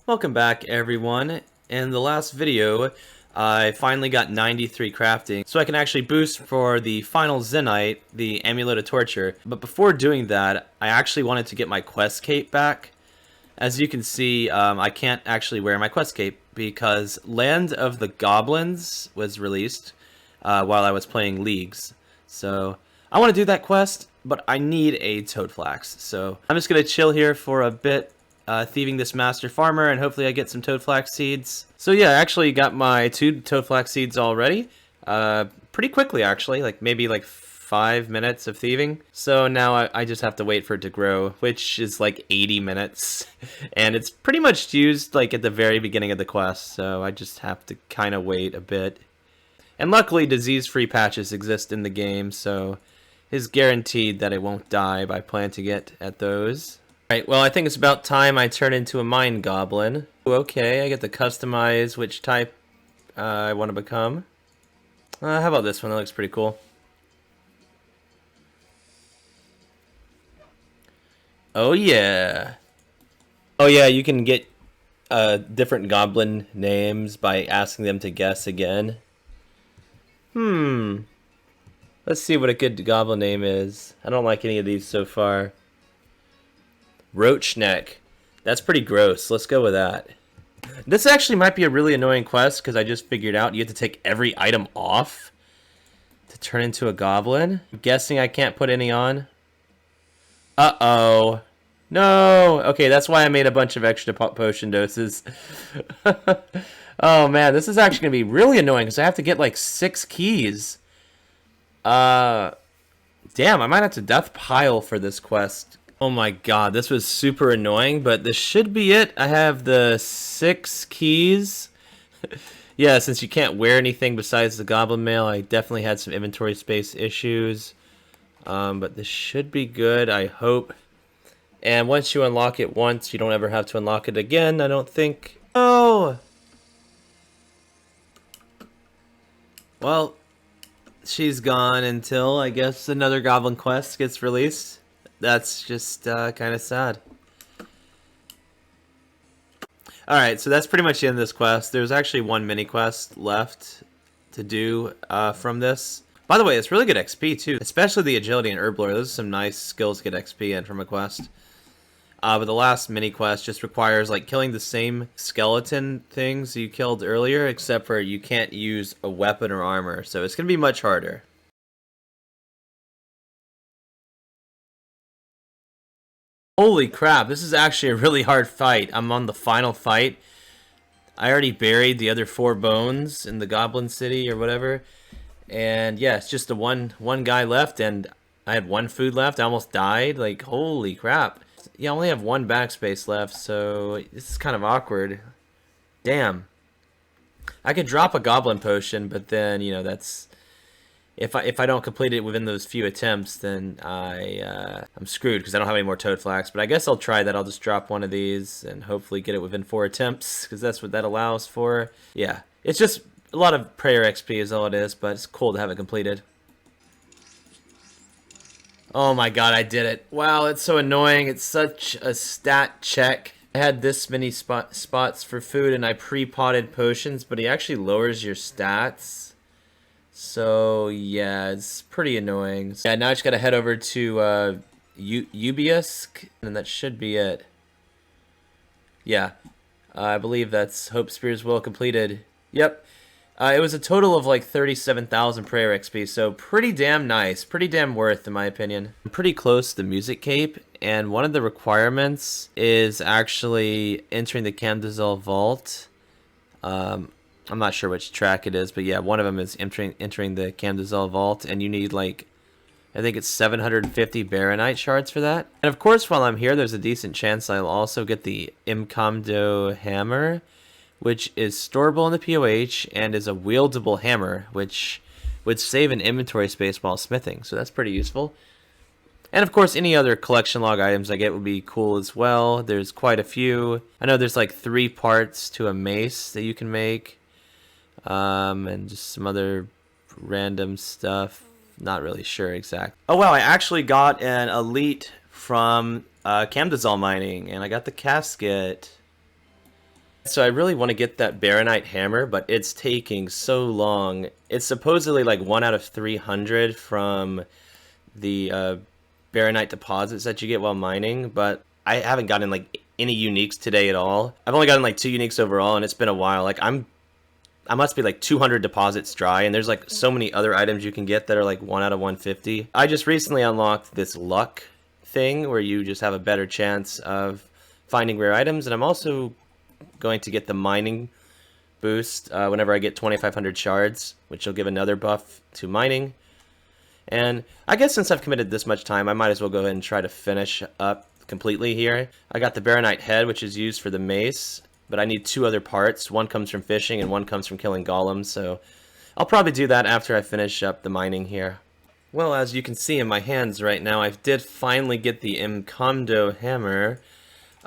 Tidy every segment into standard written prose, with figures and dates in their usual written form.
Welcome back, everyone. In the last video, I finally got 93 crafting, so I can actually boost for the final Zenyte, the Amulet of Torture. But before doing that, I actually wanted to get my quest cape back. As you can see, I can't actually wear my quest cape because Land of the Goblins was released while I was playing Leagues. So I want to do that quest, but I need a Toadflax. So I'm just going to chill here for a bit. Thieving this master farmer, and hopefully I get some toadflax seeds. So yeah, I actually got my 2 toadflax seeds already. Pretty quickly actually, maybe 5 minutes of thieving. So now I just have to wait for it to grow, which is like 80 minutes. And it's pretty much used like at the very beginning of the quest, so I just have to kind of wait a bit. And luckily disease-free patches exist in the game, so it's guaranteed that it won't die by planting it at those. Alright, well, I think it's about time I turn into a mine goblin. Okay, I get to customize which type I want to become. How about this one? That looks pretty cool. Oh yeah! Oh yeah, you can get different goblin names by asking them to guess again. Let's see what a good goblin name is. I don't like any of these so far. Roach neck. That's pretty gross. Let's go with that. This actually might be a really annoying quest because I just figured out you have to take every item off to turn into a goblin. I'm guessing I can't put any on. Uh-oh. No! Okay, that's why I made a bunch of extra potion doses. Oh man, this is actually going to be really annoying because I have to get like 6 keys. Damn, I might have to death pile for this quest. Oh my god, this was super annoying, but this should be it. I have the 6 keys. Yeah, since you can't wear anything besides the goblin mail, I definitely had some inventory space issues. But this should be good, I hope. And once you unlock it once, you don't ever have to unlock it again, I don't think. Oh! Well, she's gone until, I guess, another goblin quest gets released. That's just kind of sad. Alright, so that's pretty much the end of this quest. There's actually one mini quest left to do from this. By the way, it's really good XP too, especially the agility and herb lore. Those are some nice skills to get XP in from a quest. But the last mini quest just requires like killing the same skeleton things you killed earlier, except for you can't use a weapon or armor, so it's going to be much harder. Holy crap, this is actually a really hard fight. I'm on the final fight. I already buried the other 4 bones in the Goblin City or whatever. And yeah, it's just the one guy left, and I had 1 food left. I almost died. Like, holy crap. Yeah, I only have 1 backspace left, so this is kind of awkward. Damn. I could drop a goblin potion, but then, you know, that's... If I don't complete it within those few attempts, then I'm screwed because I don't have any more toadflax. But I guess I'll try that. I'll just drop one of these and hopefully get it within 4 attempts because that's what that allows for. Yeah, it's just a lot of prayer XP is all it is, but it's cool to have it completed. Oh my god, I did it. Wow, it's so annoying. It's such a stat check. I had this many spots for food and I pre-potted potions, but he actually lowers your stats. So yeah, it's pretty annoying. Yeah, now I just gotta head over to Ubiusk, and that should be it. Yeah, I believe that's Hope Spear's Will completed. Yep, it was a total of like 37,000 prayer XP, so pretty damn nice, pretty damn worth in my opinion. I'm pretty close to the music cape, and one of the requirements is actually entering the Camdazell Vault. I'm not sure which track it is, but yeah, one of them is entering the Camdazell Vault, and you need like, I think it's 750 Baronite shards for that. And of course, while I'm here, there's a decent chance I'll also get the Imcando hammer, which is storable in the POH and is a wieldable hammer, which would save an inventory space while smithing, so that's pretty useful. And of course, any other collection log items I get would be cool as well. There's quite a few. I know there's like 3 parts to a mace that you can make. And just some other random stuff. Not really sure exact. Oh wow, I actually got an elite from Camdazell mining, and I got the casket. So I really want to get that Zenyte hammer, but it's taking so long. It's supposedly like 1 out of 300 from the Zenyte deposits that you get while mining, but I haven't gotten like any uniques today at all. I've only gotten like 2 uniques overall, and it's been a while. Like I must be like 200 deposits dry, and there's like so many other items you can get that are like 1 out of 150. I just recently unlocked this luck thing where you just have a better chance of finding rare items, and I'm also going to get the mining boost whenever I get 2,500 shards, which will give another buff to mining. And I guess since I've committed this much time, I might as well go ahead and try to finish up completely here. I got the Zenyte head, which is used for the mace, but I need 2 other parts. One comes from fishing and one comes from killing golems, so I'll probably do that after I finish up the mining here. Well, as you can see in my hands right now, I did finally get the Imcando hammer.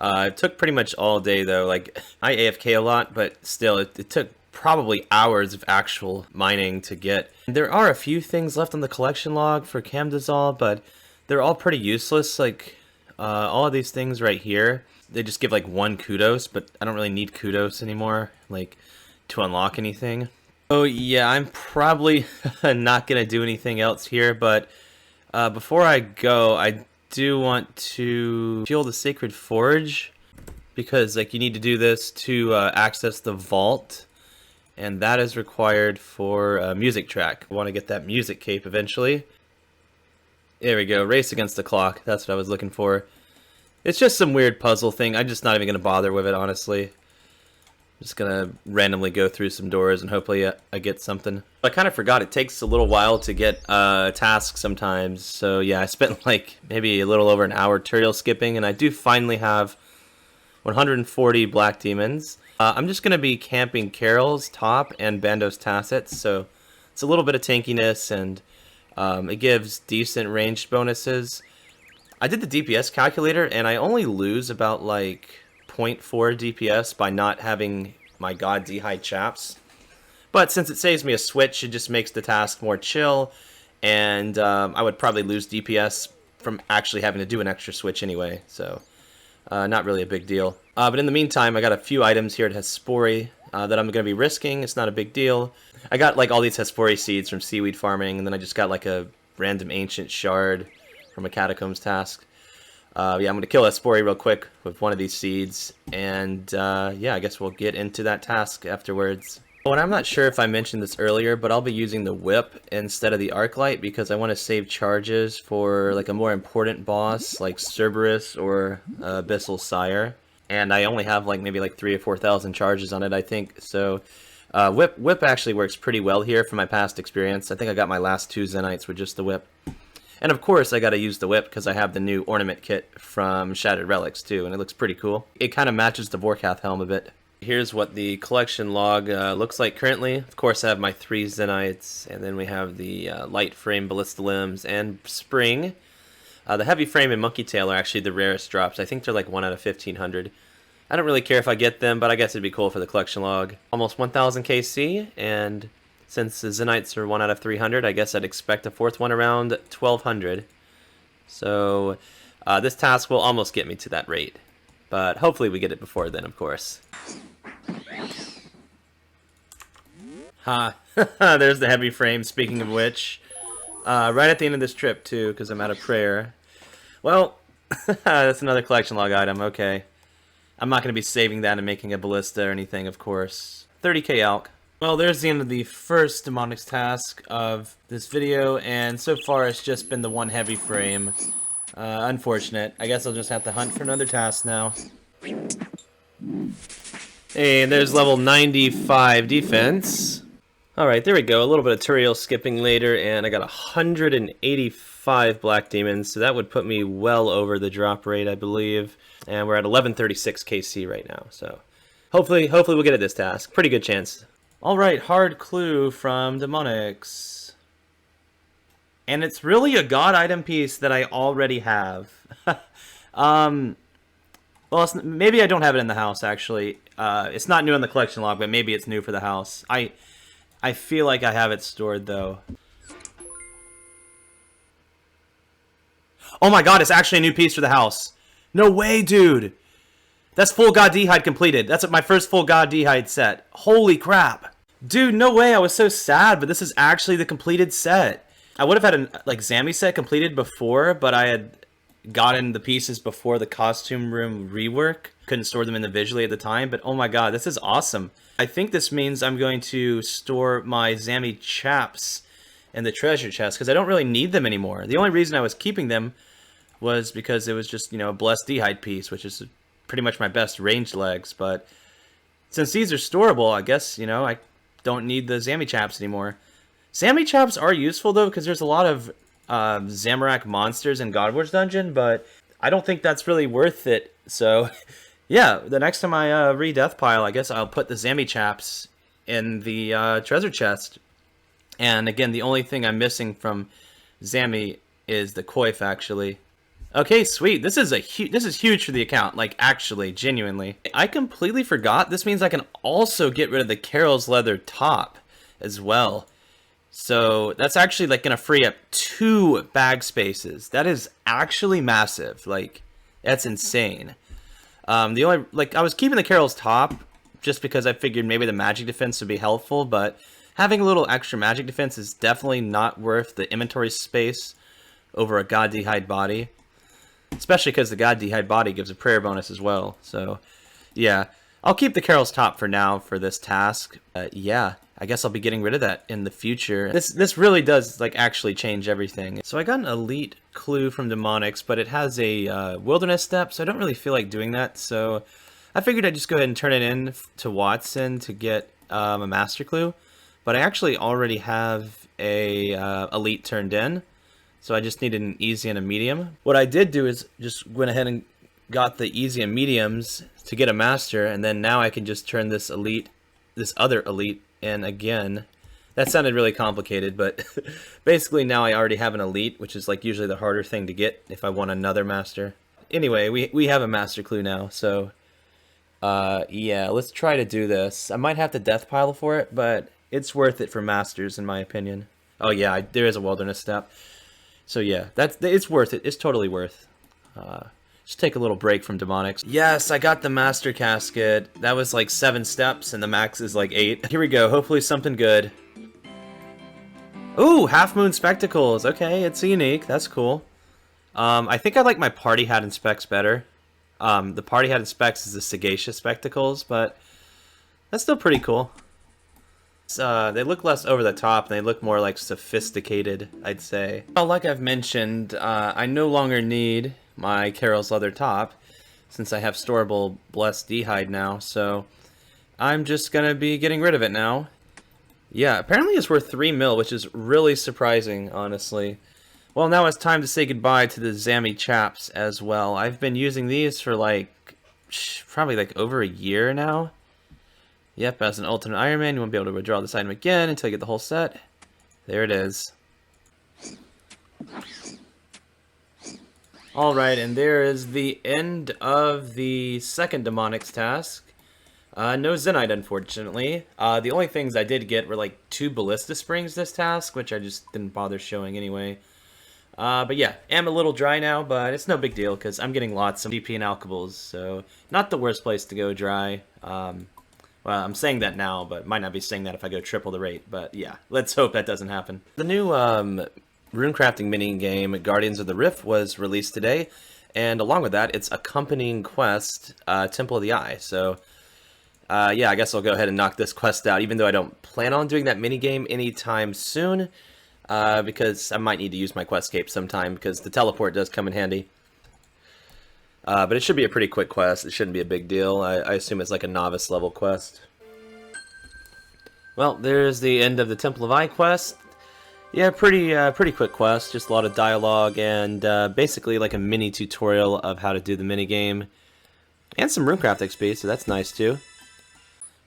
It took pretty much all day though. Like, I AFK a lot, but still, it took probably hours of actual mining to get. There are a few things left on the collection log for Camdazol, but they're all pretty useless. Like, all of these things right here, they just give like 1 kudos, but I don't really need kudos anymore, like, to unlock anything. Oh yeah, I'm probably not gonna do anything else here, but before I go, I do want to fuel the Sacred Forge, because like you need to do this to access the vault, and that is required for a music track. I want to get that music cape eventually. There we go, race against the clock, that's what I was looking for. It's just some weird puzzle thing. I'm just not even going to bother with it, honestly. I'm just going to randomly go through some doors and hopefully I get something. I kind of forgot it takes a little while to get tasks sometimes. So yeah, I spent like maybe a little over an hour tutorial skipping, and I do finally have 140 black demons. I'm just going to be camping Carol's top and Bandos Tassets, so it's a little bit of tankiness, and it gives decent ranged bonuses. I did the DPS calculator, and I only lose about like 0.4 DPS by not having my god D-high chaps. But since it saves me a switch, it just makes the task more chill, and I would probably lose DPS from actually having to do an extra switch anyway, so not really a big deal. But in the meantime, I got a few items here at Hespori that I'm going to be risking. It's not a big deal. I got like all these Hespori seeds from seaweed farming, and then I just got like a random ancient shard from a catacombs task. Yeah, I'm going to kill Hespori real quick with one of these seeds, and yeah, I guess we'll get into that task afterwards. Oh, and I'm not sure if I mentioned this earlier, but I'll be using the whip instead of the Arclight because I want to save charges for like a more important boss like Cerberus or Abyssal Sire, and I only have like maybe like 3,000 or 4,000 charges on it, I think. So whip actually works pretty well here from my past experience. I think I got my last 2 Zenytes with just the whip. And of course, I gotta use the whip because I have the new ornament kit from Shattered Relics too, and it looks pretty cool. It kind of matches the Vorkath helm a bit. Here's what the collection log looks like currently. Of course, I have my 3 Zenytes, and then we have the light frame Ballista Limbs and Spring. The heavy frame and Monkey Tail are actually the rarest drops. I think they're like 1 out of 1,500. I don't really care if I get them, but I guess it'd be cool for the collection log. Almost 1,000 KC, and since the Zenytes are 1 out of 300, I guess I'd expect a 4th one around 1,200. So this task will almost get me to that rate, but hopefully we get it before then, of course. Ha! There's the heavy frame, speaking of which. Right at the end of this trip, too, because I'm out of prayer. Well, that's another collection log item, okay. I'm not going to be saving that and making a ballista or anything, of course. 30k alk. Well, there's the end of the first demonics task of this video, and so far it's just been the 1 heavy frame. Unfortunate. I guess I'll just have to hunt for another task now. Hey, and there's level 95 defense. Alright, there we go. A little bit of tutorial skipping later, and I got 185 black demons, so that would put me well over the drop rate, I believe. And we're at 1136 KC right now, so hopefully we'll get at this task. Pretty good chance. Alright, hard clue from demonics. And it's really a god item piece that I already have. Well, maybe I don't have it in the house, actually. It's not new in the collection log, but maybe it's new for the house. I feel like I have it stored, though. Oh my god, it's actually a new piece for the house. No way, dude! That's full God D'hide completed. That's my first full God D'hide set. Holy crap. Dude, no way. I was so sad, but this is actually the completed set. I would have had a like Zammy set completed before, but I had gotten the pieces before the costume room rework. Couldn't store them individually at the time, but oh my god, this is awesome. I think this means I'm going to store my Zammy chaps in the treasure chest, because I don't really need them anymore. The only reason I was keeping them was because it was just, you know, a blessed D'hide piece, which is pretty much my best ranged legs, but since these are storable, I guess, you know, I don't need the Zammy chaps anymore. Zammy chaps are useful, though, because there's a lot of Zamorak monsters in God Wars Dungeon, but I don't think that's really worth it. So, yeah, the next time I re-death pile, I guess I'll put the Zammy chaps in the treasure chest. And again, the only thing I'm missing from Zammy is the coif, actually. Okay, sweet. This is huge for the account. Like, actually, genuinely. I completely forgot. This means I can also get rid of the Carol's leather top as well. So that's actually like gonna free up 2 bag spaces. That is actually massive. Like, that's insane. The only, like, I was keeping the Carol's top just because I figured maybe the magic defense would be helpful, but having a little extra magic defense is definitely not worth the inventory space over a God D'hide body. Especially because the God D'hide body gives a prayer bonus as well. So, yeah. I'll keep the Carol's top for now for this task. Yeah, I guess I'll be getting rid of that in the future. This really does, like, actually change everything. So I got an elite clue from Demonics, but it has a wilderness step, so I don't really feel like doing that. So I figured I'd just go ahead and turn it in to Watson to get a master clue. But I actually already have a elite turned in. So I just needed an easy and a medium. What I did do is just went ahead and got the easy and mediums to get a master, and then now I can just turn this other elite in again. That sounded really complicated, but basically now I already have an elite, which is like usually the harder thing to get if I want another master. Anyway, we have a master clue now, so yeah, let's try to do this. I might have to death pile for it, but it's worth it for masters in my opinion. Oh yeah, there is a wilderness step. So yeah, it's worth it. It's totally worth. Just take a little break from Demonics. Yes, I got the Master Casket. That was like 7 steps, and the max is like 8. Here we go. Hopefully something good. Ooh, Half Moon Spectacles. Okay, it's unique. That's cool. I think I like my Party Hat and Specs better. The Party Hat and Specs is the Sagacious Spectacles, but that's still pretty cool. They look less over the top, and they look more like sophisticated, I'd say. Well, like I've mentioned, I no longer need my Carol's leather top, since I have storable blessed D'hide now, so I'm just gonna be getting rid of it now. Yeah, apparently it's worth 3 mil, which is really surprising, honestly. Well, now it's time to say goodbye to the Zammy chaps as well. I've been using these for like, probably like over a year now. Yep, as an Ultimate Iron Man, you won't be able to withdraw this item again until you get the whole set. There it is. Alright, and there is the end of the second Demonics task. No Zenyte, unfortunately. The only things I did get were like 2 Ballista Springs this task, which I just didn't bother showing anyway. But yeah, am a little dry now, but it's no big deal because I'm getting lots of DP and alkables, so not the worst place to go dry. Well, I'm saying that now, but might not be saying that if I go triple the rate, but yeah, let's hope that doesn't happen. The new runecrafting mini-game, Guardians of the Rift, was released today, and along with that, its accompanying quest, Temple of the Eye, so yeah, I guess I'll go ahead and knock this quest out, even though I don't plan on doing that mini-game anytime soon, because I might need to use my Questscape sometime, because the teleport does come in handy. But it should be a pretty quick quest. It shouldn't be a big deal. I assume it's like a novice level quest. Well, there's the end of the Temple of Eye quest. Yeah, pretty quick quest. Just a lot of dialogue and basically like a mini tutorial of how to do the mini game, and some runecraft XP. So that's nice too.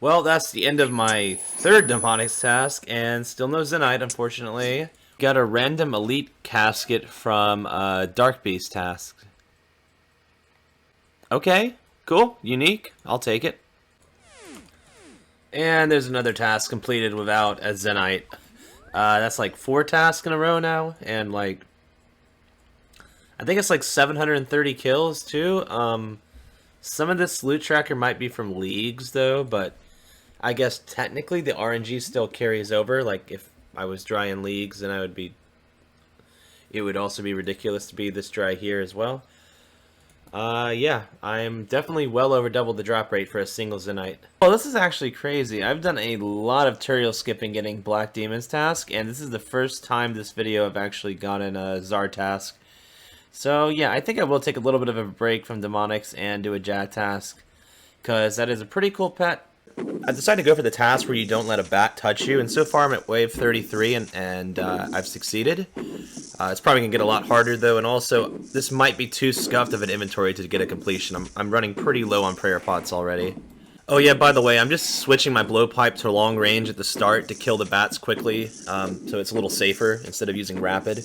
Well, that's the end of my third Demonics task, and still no Zenyte, unfortunately. Got a random elite casket from Dark Beast task. Okay, cool, unique, I'll take it. And there's another task completed without a Zenyte. That's like 4 tasks in a row now, and like, I think it's like 730 kills too. Some of this loot tracker might be from leagues though, but I guess technically the RNG still carries over. Like if I was dry in leagues, then it would also be ridiculous to be this dry here as well. Yeah, I'm definitely well over double the drop rate for a single Zenyte. Well, this is actually crazy. I've done a lot of tutorial skipping getting Black Demon's task, and this is the first time this video I've actually gotten a Czar task. So yeah, I think I will take a little bit of a break from Demonics and do a Jad task, because that is a pretty cool pet. I decided to go for the task where you don't let a bat touch you, and so far I'm at wave 33 and I've succeeded. It's probably going to get a lot harder though, and also this might be too scuffed of an inventory to get a completion. I'm running pretty low on prayer pots already. Oh yeah, by the way, I'm just switching my blowpipe to long range at the start to kill the bats quickly, so it's a little safer instead of using rapid.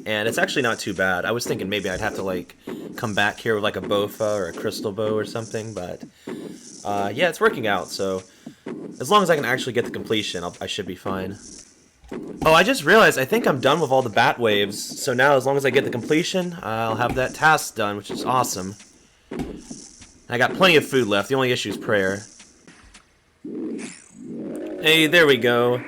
And it's actually not too bad. I was thinking maybe I'd have to like come back here with like a bofa or a crystal bow or something, but yeah, it's working out, so as long as I can actually get the completion, I should be fine. Oh, I just realized I think I'm done with all the bat waves, so now as long as I get the completion, I'll have that task done, which is awesome. I got plenty of food left, the only issue is prayer. Hey, there we go.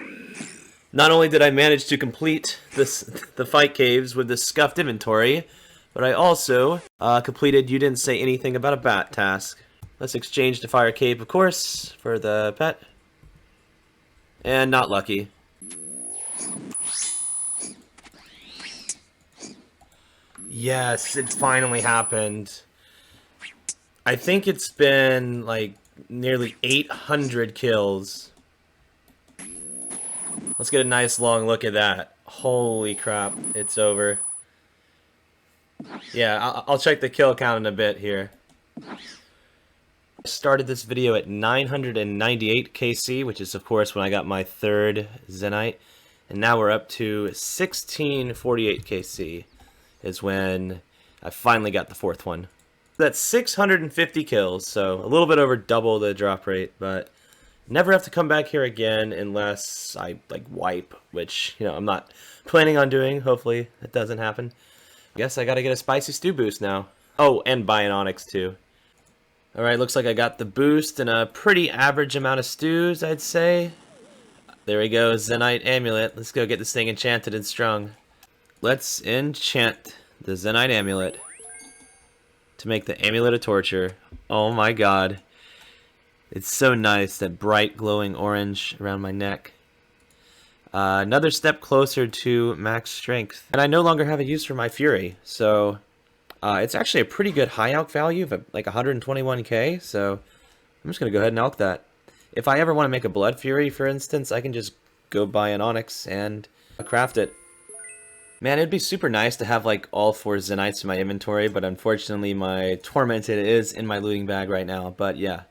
Not only did I manage to complete the fight caves with this scuffed inventory, but I also completed You Didn't Say Anything About a Bat task. Let's exchange the fire cave, of course, for the pet. And not lucky. Yes, it finally happened. I think it's been like nearly 800 kills. Let's get a nice long look at that. Holy crap, it's over. Yeah, I'll check the kill count in a bit here. I started this video at 998 KC, which is of course when I got my third Zenyte, and now we're up to 1648 KC is when I finally got the fourth one. That's 650 kills, so a little bit over double the drop rate, but never have to come back here again unless I like wipe, which, you know, I'm not planning on doing. Hopefully that doesn't happen. I guess I gotta get a spicy stew boost now. Oh, and buy an onyx too. Alright, looks like I got the boost and a pretty average amount of stews, I'd say. There we go, Zenyte Amulet. Let's go get this thing enchanted and strung. Let's enchant the Zenyte Amulet to make the Amulet of Torture. Oh my god. It's so nice, that bright glowing orange around my neck. Another step closer to max strength. And I no longer have a use for my Fury, so it's actually a pretty good high alch value of like 121k, so I'm just going to go ahead and alch that. If I ever want to make a Blood Fury, for instance, I can just go buy an Onyx and craft it. Man, it'd be super nice to have like all 4 Zenytes in my inventory, but unfortunately my Tormented is in my looting bag right now. But yeah,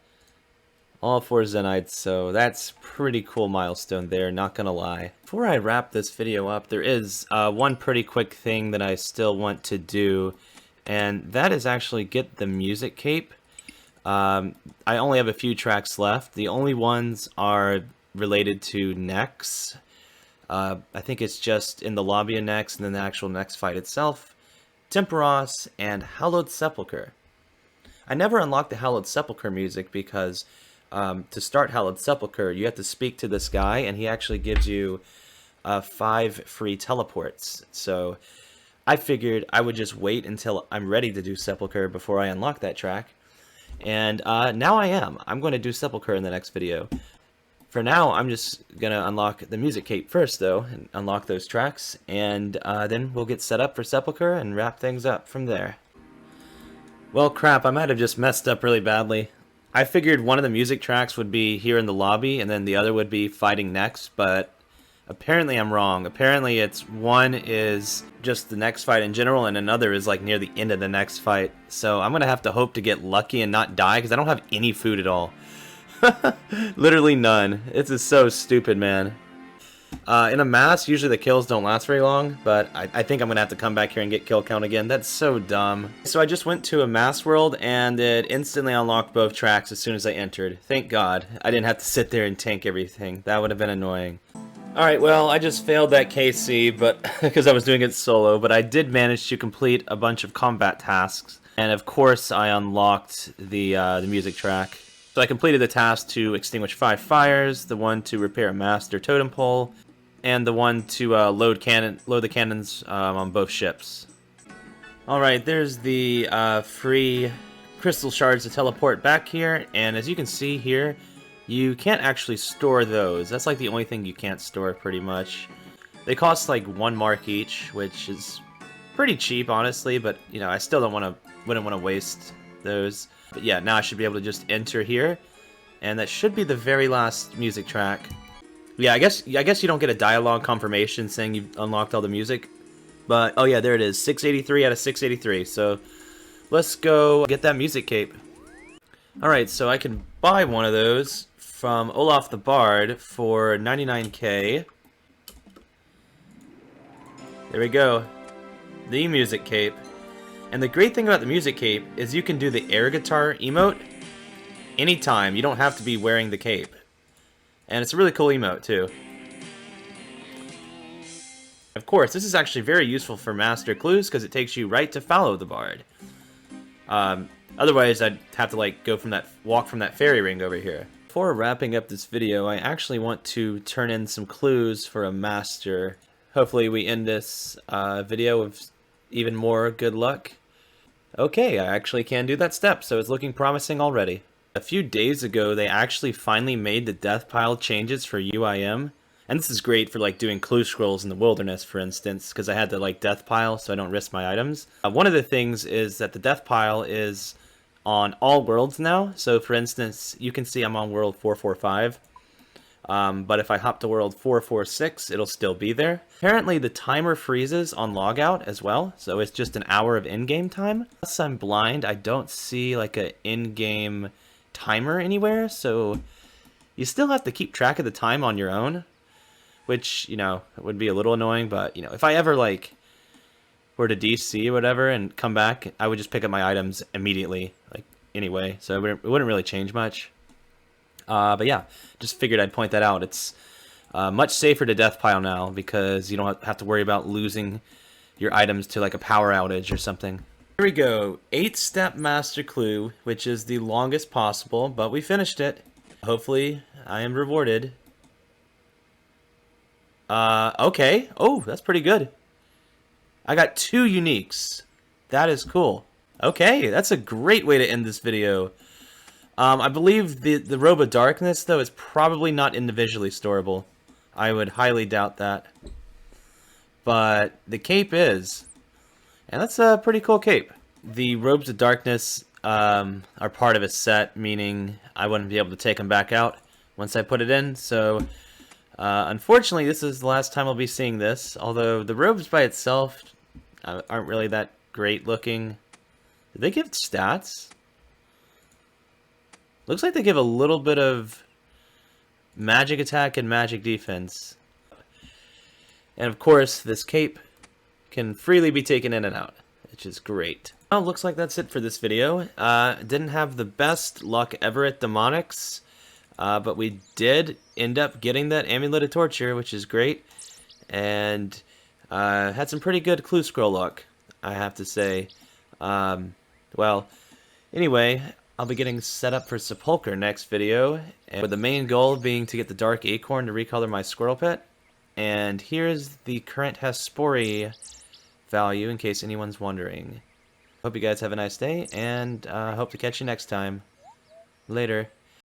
all 4 Zenytes, so that's pretty cool milestone there, not gonna lie. Before I wrap this video up, there is one pretty quick thing that I still want to do, and that is actually get the music cape. I only have a few tracks left. The only ones are related to Nex. I think it's just in the lobby of Nex and then the actual Nex fight itself. Temperos and Hallowed Sepulchre. I never unlocked the Hallowed Sepulchre music because to start Hallowed Sepulchre you have to speak to this guy and he actually gives you 5 free teleports. So I figured I would just wait until I'm ready to do Sepulchre before I unlock that track. And now I am. I'm going to do Sepulchre in the next video. For now, I'm just going to unlock the music cape first, though, and unlock those tracks, and then we'll get set up for Sepulchre and wrap things up from there. Well, crap, I might have just messed up really badly. I figured one of the music tracks would be here in the lobby, and then the other would be fighting Nex, but apparently I'm wrong. Apparently one is just the next fight in general, and another is like near the end of the next fight. So I'm going to have to hope to get lucky and not die, because I don't have any food at all. Literally none. This is so stupid, man. In a mass, usually the kills don't last very long, but I think I'm going to have to come back here and get kill count again. That's so dumb. So I just went to a mass world, and it instantly unlocked both tracks as soon as I entered. Thank God. I didn't have to sit there and tank everything. That would have been annoying. Alright, well, I just failed that KC, but because I was doing it solo, but I did manage to complete a bunch of combat tasks. And of course, I unlocked the music track. So I completed the task to extinguish 5 fires, the one to repair a master totem pole, and the one to load the cannons on both ships. Alright, there's the free crystal shards to teleport back here, and as you can see here, you can't actually store those. That's like the only thing you can't store, pretty much. They cost like 1 mark each, which is pretty cheap, honestly, but you know, I still wouldn't want to waste those. But yeah, now I should be able to just enter here, and that should be the very last music track. Yeah, I guess you don't get a dialogue confirmation saying you've unlocked all the music, but oh yeah, there it is, 683 out of 683. So let's go get that music cape. All right, so I can buy one of those from Olaf the Bard for 99k. There we go, the music cape. And the great thing about the music cape is you can do the air guitar emote anytime. You don't have to be wearing the cape. And it's a really cool emote too. Of course, this is actually very useful for master clues because it takes you right to follow the bard. Otherwise, I'd have to like walk from that fairy ring over here. Before wrapping up this video, I actually want to turn in some clues for a master. Hopefully we end this video with even more good luck. Okay, I actually can do that step, so it's looking promising already. A few days ago, they actually finally made the death pile changes for UIM. And this is great for like doing clue scrolls in the wilderness, for instance, because I had to like death pile so I don't risk my items. One of the things is that the death pile is on all worlds now. So for instance, you can see I'm on world 445. But if I hop to world 446, it'll still be there. Apparently the timer freezes on logout as well, so it's just an hour of in-game time. Unless I'm blind, I don't see like an in-game timer anywhere, so you still have to keep track of the time on your own, which, you know, would be a little annoying, but, you know, if I ever like were to DC or whatever and come back, I would just pick up my items immediately, like anyway, so it wouldn't really change much. But yeah, just figured I'd point that out. It's much safer to death pile now because you don't have to worry about losing your items to like a power outage or something. Here we go, 8-step master clue, which is the longest possible, but we finished it. Hopefully I am rewarded. Okay. Oh, that's pretty good. I got 2 uniques. That is cool. Okay, that's a great way to end this video. I believe the Robe of Darkness, though, is probably not individually storable. I would highly doubt that. But the cape is. And that's a pretty cool cape. The Robes of Darkness are part of a set, meaning I wouldn't be able to take them back out once I put it in. So, unfortunately, this is the last time I'll be seeing this. Although the robes by itself aren't really that great looking. Did they give stats? Looks like they give a little bit of magic attack and magic defense. And of course, this cape can freely be taken in and out, which is great. Well, looks like that's it for this video. Didn't have the best luck ever at demonics, but we did end up getting that Amulet of Torture, which is great. And had some pretty good clue scroll luck, I have to say. Well, anyway, I'll be getting set up for Sepulcher next video, and with the main goal being to get the Dark Acorn to recolor my squirrel pit. And here's the current Hespori value, in case anyone's wondering. Hope you guys have a nice day, and hope to catch you next time. Later.